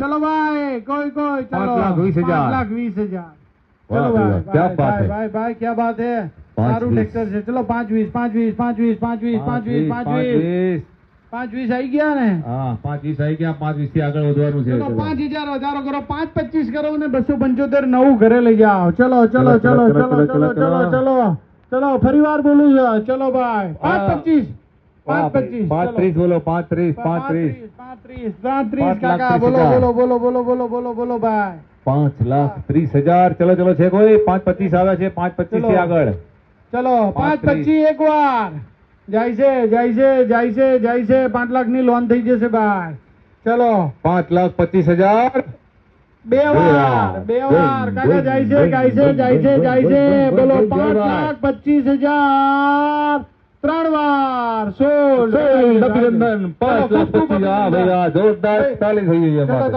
चलो भाई कोई कोई चलो 5,20,000 5,20,000 वाह चलो भाई, भाई क्या भाई बात है। भाई भाई क्या बात है 5,20 सारू ट्रैक्टर से चलो 5,20 5,20 5,20 5,20 5,20 5,20 5,20 आई गया ने હા 5,20 આવી ગયા 5,20 થી આગળ વધવાનું છે चलो 5,000 વધારો કરો 5,25 કરો ને 275 નવું ઘરે લઈ જાઓ ચલો ચલો ચલો ચલો, ચલો ચલો, ચલો ચલો, ચલો ચલો ચલો ફરી વાર બોલું છું ચલો ભાઈ 5,25 5,25 35 બોલો 35 35 કાકા બોલો બોલો બોલો બોલો બોલો બોલો બોલો ભાઈ 5,30,000 ચલો ચલો છે કોઈ 5,25 આવે છે 5,25 થી આગળ ચલો 5,25 એક વાર જાય છે જાય છે જાય છે જાય છે 5 લાખ ની લોન થઈ જશે ભાઈ ચલો 5,25,000 બે વાર કાકા જાય છે જાય છે જાય છે જાય છે બોલો 5,25,000 ત્રણ વાર 16 અભિનંદન 5,25,000 ભૈયા જોરદાર તાળી થઈ ગઈ અમારે